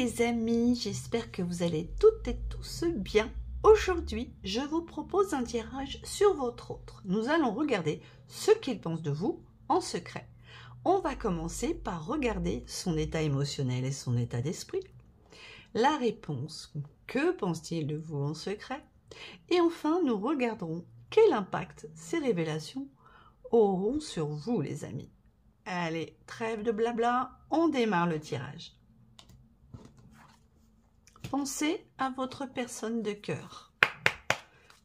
les amis, j'espère que vous allez toutes et tous bien. Aujourd'hui, je vous propose un tirage sur votre autre. Nous allons regarder ce qu'il pense de vous en secret. On va commencer par regarder son état émotionnel et son état d'esprit. La réponse, que pense-t-il de vous en secret? Et enfin, nous regarderons quel impact ces révélations auront sur vous, les amis. Allez, trêve de blabla, on démarre le tirage. Pensez à votre personne de cœur.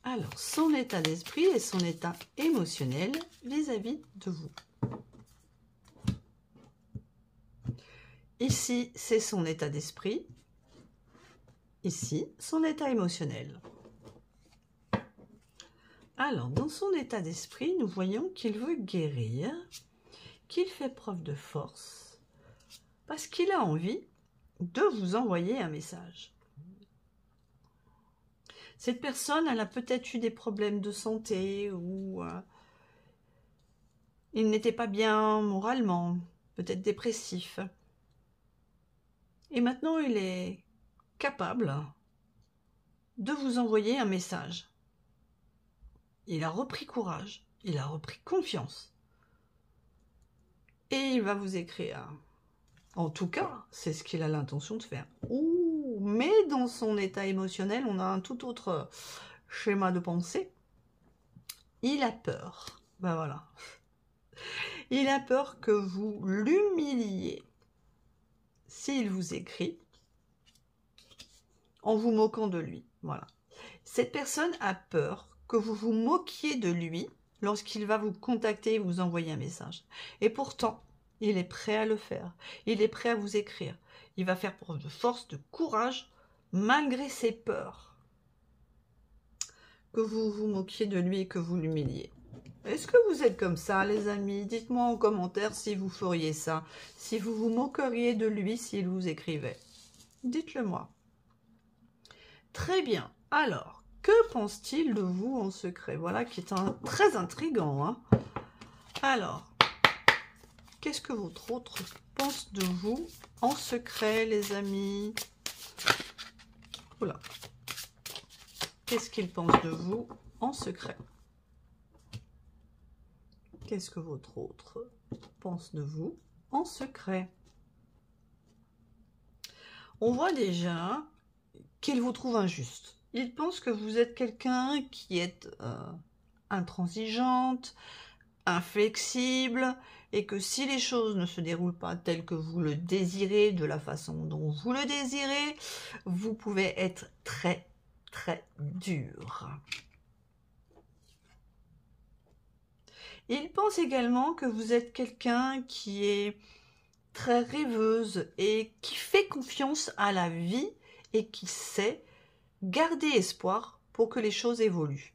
Alors, son état d'esprit et son état émotionnel vis-à-vis de vous. Ici, c'est son état d'esprit. Ici, son état émotionnel. Alors, dans son état d'esprit, nous voyons qu'il veut guérir, qu'il fait preuve de force, parce qu'il a envie de vous envoyer un message. Cette personne, elle a peut-être eu des problèmes de santé ou il n'était pas bien moralement, peut-être dépressif. Et maintenant, il est capable de vous envoyer un message. Il a repris courage, il a repris confiance. Et il va vous écrire. En tout cas, c'est ce qu'il a l'intention de faire. Ouh, mais dans son état émotionnel, on a un tout autre schéma de pensée. Il a peur. Ben voilà. Il a peur que vous l'humiliez s'il vous écrit en vous moquant de lui. Voilà. Cette personne a peur que vous vous moquiez de lui lorsqu'il va vous contacter et vous envoyer un message. Et pourtant, il est prêt à le faire. Il est prêt à vous écrire. Il va faire preuve de force, de courage, malgré ses peurs. Que vous vous moquiez de lui et que vous l'humiliez. Est-ce que vous êtes comme ça, les amis? Dites-moi en commentaire si vous feriez ça. Si vous vous moqueriez de lui s'il vous écrivait. Dites-le moi. Très bien. Alors, que pense-t-il de vous en secret? Voilà qui est très intriguant. Hein. Alors, qu'est-ce que votre autre pense de vous en secret, les amis? Oula. Qu'est-ce qu'il pense de vous en secret? Qu'est-ce que votre autre pense de vous en secret? On voit déjà qu'il vous trouve injuste. Il pense que vous êtes quelqu'un qui est intransigeante, inflexible, et que si les choses ne se déroulent pas telles que vous le désirez, de la façon dont vous le désirez, vous pouvez être très, très dur. Il pense également que vous êtes quelqu'un qui est très rêveuse et qui fait confiance à la vie et qui sait garder espoir pour que les choses évoluent.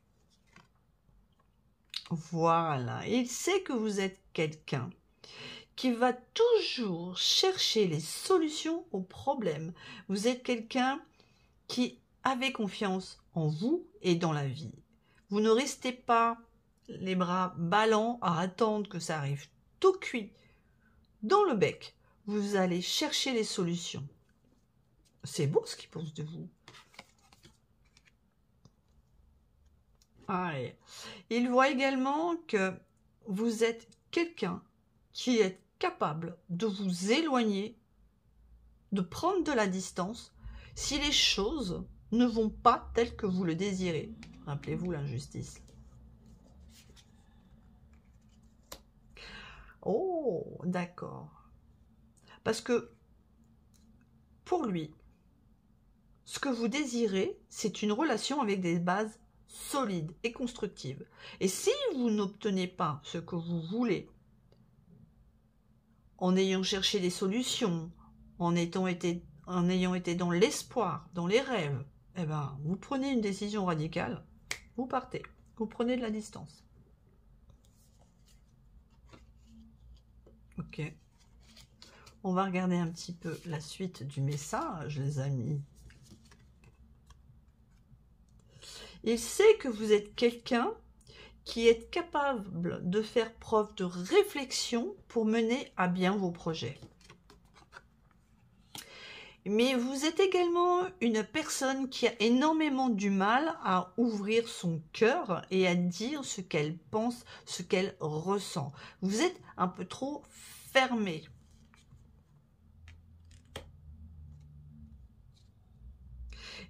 Voilà, il sait que vous êtes quelqu'un qui va toujours chercher les solutions aux problèmes. Vous êtes quelqu'un qui avait confiance en vous et dans la vie. Vous ne restez pas les bras ballants à attendre que ça arrive tout cuit dans le bec. Vous allez chercher les solutions. C'est beau ce qu'il pense de vous. Allez. Il voit également que vous êtes quelqu'un qui est capable de vous éloigner, de prendre de la distance si les choses ne vont pas telles que vous le désirez. Rappelez-vous l'injustice. Oh, d'accord. Parce que pour lui, ce que vous désirez, c'est une relation avec des bases solides et constructives. Et si vous n'obtenez pas ce que vous voulez, en ayant cherché des solutions, en ayant été dans l'espoir, dans les rêves, eh ben, vous prenez une décision radicale, vous partez, vous prenez de la distance. Ok. On va regarder un petit peu la suite du message, les amis. Il sait que vous êtes quelqu'un qui est capable de faire preuve de réflexion pour mener à bien vos projets. Mais vous êtes également une personne qui a énormément du mal à ouvrir son cœur et à dire ce qu'elle pense, ce qu'elle ressent. Vous êtes un peu trop fermé.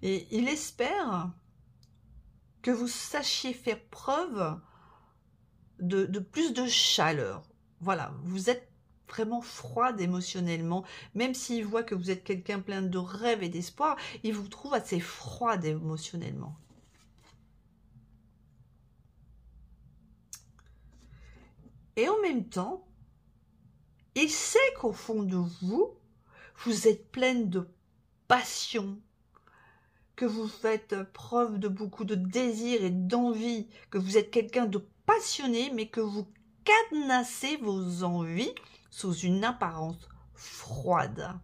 Et il espère que vous sachiez faire preuve de plus de chaleur. Voilà, vous êtes vraiment froide émotionnellement, même s'il voit que vous êtes quelqu'un plein de rêves et d'espoir, il vous trouve assez froide émotionnellement. Et en même temps, il sait qu'au fond de vous, vous êtes pleine de passion, que vous faites preuve de beaucoup de désir et d'envie, que vous êtes quelqu'un de passionné, mais que vous cadenassez vos envies sous une apparence froide.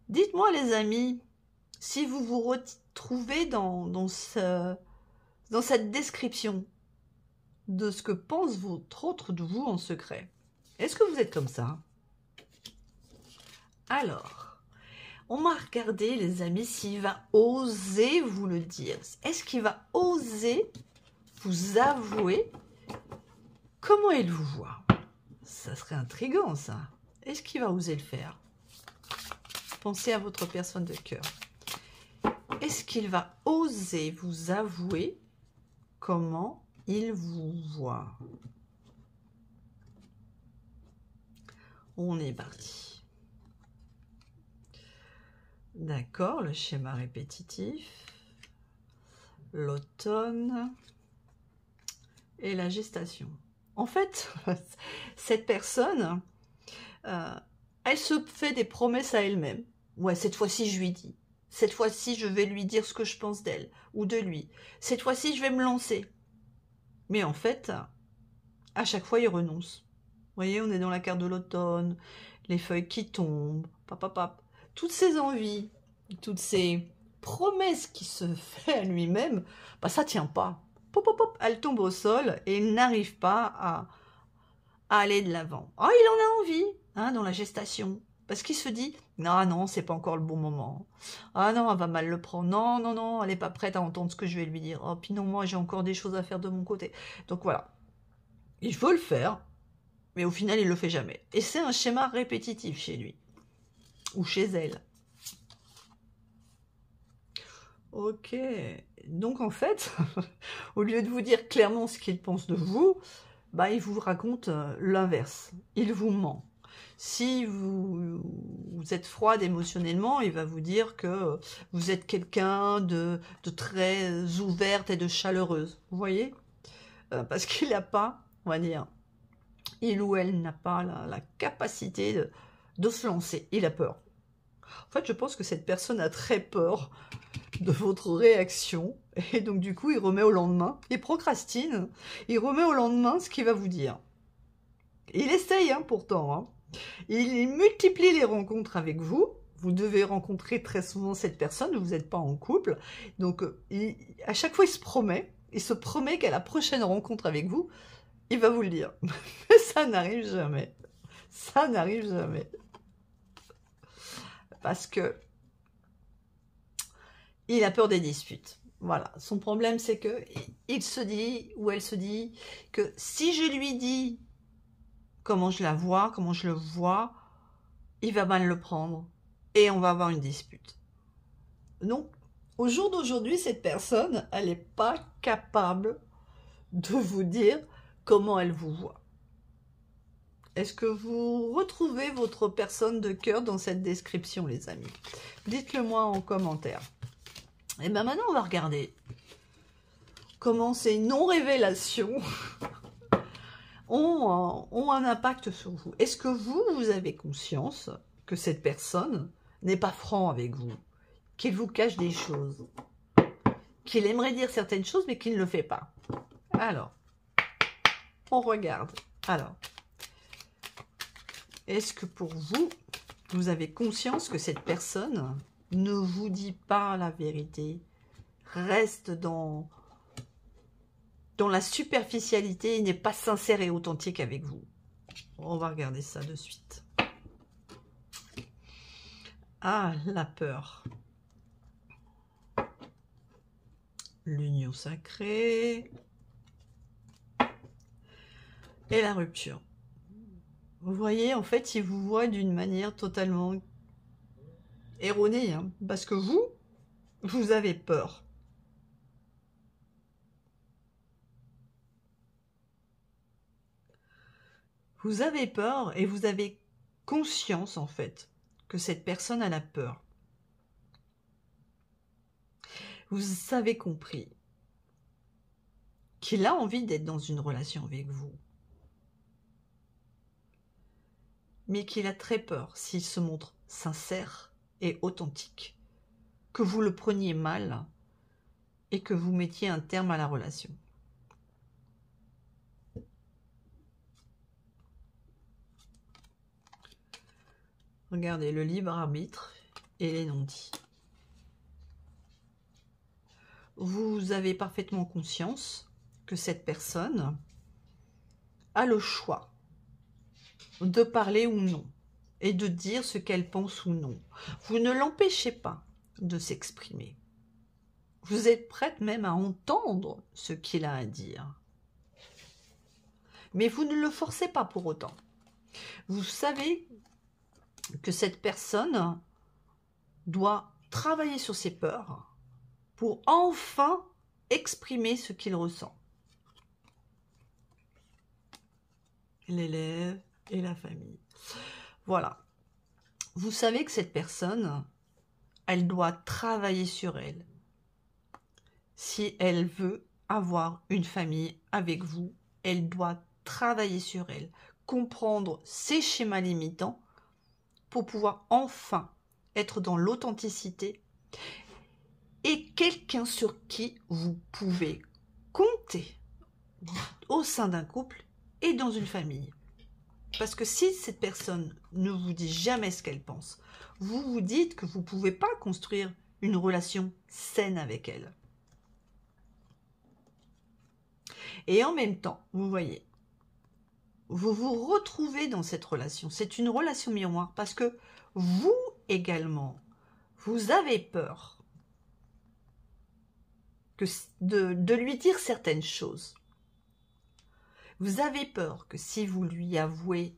Dites-moi les amis, si vous vous retrouvez dans cette description de ce que pense votre autre de vous en secret, est-ce que vous êtes comme ça? Alors, on va regarder les amis s'il va oser vous le dire. Est-ce qu'il va oser vous avouer comment il vous voit? Ça serait intriguant ça. Est-ce qu'il va oser le faire? Pensez à votre personne de cœur. Est-ce qu'il va oser vous avouer comment il vous voit? On est parti. D'accord, le schéma répétitif, l'automne et la gestation. En fait, cette personne, elle se fait des promesses à elle-même. Ouais, cette fois-ci, je lui dis. Cette fois-ci, je vais lui dire ce que je pense d'elle ou de lui. Cette fois-ci, je vais me lancer. Mais en fait, à chaque fois, il renonce. Vous voyez, on est dans la carte de l'automne, les feuilles qui tombent, papapap. Toutes ces envies, toutes ces promesses qu'il se fait à lui-même, bah, ça tient pas. Pop, pop, pop, elle tombe au sol et il n'arrive pas à aller de l'avant. Ah, il en a envie, hein, dans la gestation. Parce qu'il se dit, non, non, c'est pas encore le bon moment. Ah non, elle va mal le prendre. Non, non, non, elle n'est pas prête à entendre ce que je vais lui dire. Oh, puis non, moi, j'ai encore des choses à faire de mon côté. Donc voilà. Il faut le faire, mais au final, il le fait jamais. Et c'est un schéma répétitif chez lui. Ou chez elle. Ok. Donc en fait, au lieu de vous dire clairement ce qu'il pense de vous, bah, il vous raconte l'inverse. Il vous ment. Si vous êtes froide émotionnellement, il va vous dire que vous êtes quelqu'un de très ouverte et de chaleureuse. Vous voyez? Parce qu'il n'a pas, on va dire, il ou elle n'a pas la capacité de se lancer. Il a peur. En fait, je pense que cette personne a très peur de votre réaction. Et donc, du coup, il remet au lendemain. Il procrastine. Il remet au lendemain ce qu'il va vous dire. Il essaye, hein, pourtant. Hein. Il multiplie les rencontres avec vous. Vous devez rencontrer très souvent cette personne. Vous n'êtes pas en couple. Donc, à chaque fois, il se promet. Il se promet qu'à la prochaine rencontre avec vous, il va vous le dire. Mais ça n'arrive jamais. Ça n'arrive jamais. Parce que il a peur des disputes. Voilà. Son problème, c'est que il se dit, ou elle se dit, que si je lui dis comment je la vois, comment je le vois, il va mal le prendre. Et on va avoir une dispute. Donc, au jour d'aujourd'hui, cette personne, elle n'est pas capable de vous dire comment elle vous voit. Est-ce que vous retrouvez votre personne de cœur dans cette description, les amis? Dites-le moi en commentaire. Et bien maintenant, on va regarder comment ces non-révélations ont un impact sur vous. Est-ce que vous avez conscience que cette personne n'est pas franc avec vous, qu'il vous cache des choses, qu'il aimerait dire certaines choses, mais qu'il ne le fait pas? Alors, on regarde. Alors, est-ce que pour vous, vous avez conscience que cette personne ne vous dit pas la vérité, reste dans la superficialité et n'est pas sincère et authentique avec vous? On va regarder ça de suite. Ah, la peur. L'union sacrée. Et la rupture. Vous voyez, en fait, il vous voit d'une manière totalement erronée, hein, parce que vous avez peur. Vous avez peur et vous avez conscience, en fait, que cette personne a la peur. Vous avez compris qu'il a envie d'être dans une relation avec vous, mais qu'il a très peur s'il se montre sincère et authentique, que vous le preniez mal et que vous mettiez un terme à la relation. Regardez, le libre arbitre et les non-dits. Vous avez parfaitement conscience que cette personne a le choix de parler ou non et de dire ce qu'elle pense ou non. Vous ne l'empêchez pas de s'exprimer. Vous êtes prête même à entendre ce qu'il a à dire. Mais vous ne le forcez pas pour autant. Vous savez que cette personne doit travailler sur ses peurs pour enfin exprimer ce qu'il ressent. L'élève et la famille. Voilà. Vous savez que cette personne, elle doit travailler sur elle. Si elle veut avoir une famille avec vous, elle doit travailler sur elle, comprendre ses schémas limitants pour pouvoir enfin être dans l'authenticité et quelqu'un sur qui vous pouvez compter au sein d'un couple et dans une famille. Parce que si cette personne ne vous dit jamais ce qu'elle pense, vous vous dites que vous ne pouvez pas construire une relation saine avec elle. Et en même temps, vous voyez, vous vous retrouvez dans cette relation. C'est une relation miroir parce que vous également, vous avez peur de lui dire certaines choses. Vous avez peur que si vous lui avouez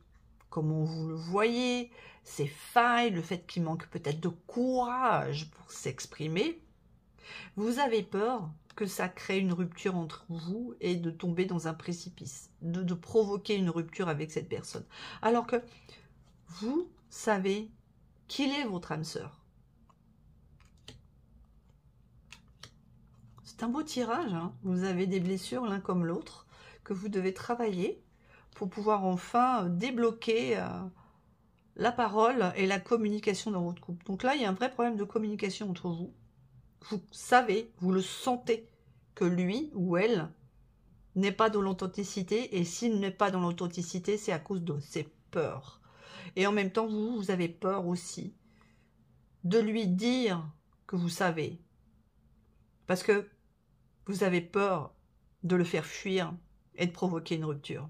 comment vous le voyez, ses failles, le fait qu'il manque peut-être de courage pour s'exprimer, vous avez peur que ça crée une rupture entre vous et de tomber dans un précipice, de provoquer une rupture avec cette personne. Alors que vous savez qu'il est votre âme sœur. C'est un beau tirage, hein. Vous avez des blessures l'un comme l'autre que vous devez travailler pour pouvoir enfin débloquer la parole et la communication dans votre couple. Donc là, il y a un vrai problème de communication entre vous. Vous savez, vous le sentez, que lui ou elle n'est pas dans l'authenticité, et s'il n'est pas dans l'authenticité, c'est à cause de ses peurs. Et en même temps, vous avez peur aussi de lui dire que vous savez, parce que vous avez peur de le faire fuir et de provoquer une rupture.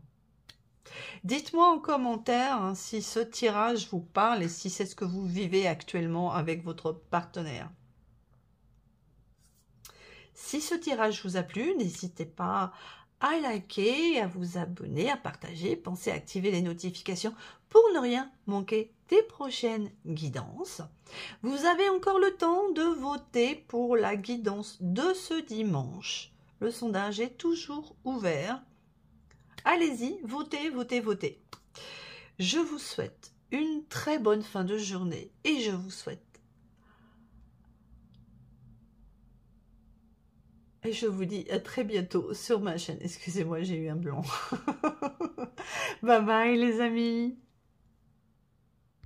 Dites-moi en commentaire hein, si ce tirage vous parle et si c'est ce que vous vivez actuellement avec votre partenaire. Si ce tirage vous a plu, n'hésitez pas à liker, à vous abonner, à partager. Pensez à activer les notifications pour ne rien manquer des prochaines guidances. Vous avez encore le temps de voter pour la guidance de ce dimanche. Le sondage est toujours ouvert. Allez-y, votez, votez, votez. Je vous souhaite une très bonne fin de journée et je vous souhaite et je vous dis à très bientôt sur ma chaîne. Excusez-moi, j'ai eu un blanc. Bye bye les amis.